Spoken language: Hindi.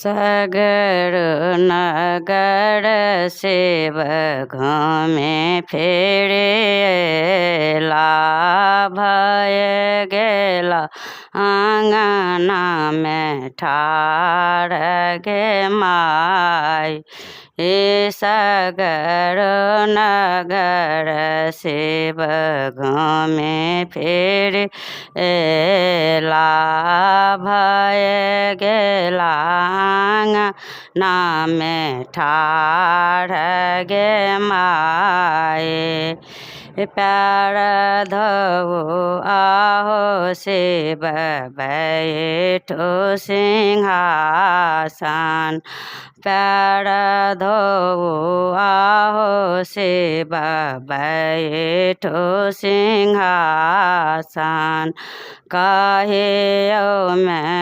सगर नगर शिव घूमे फिरे भय गेला आंगना में ठाड़ गे माई। हे सगर नगर शिव घूमे फिरे भय गेला आंगना में ठाड़ गे माई। प्यार धो आहो शिव बैठो सिंहासन। प्यार धो आहो शिव बैठो सिंहासन। काहे मैं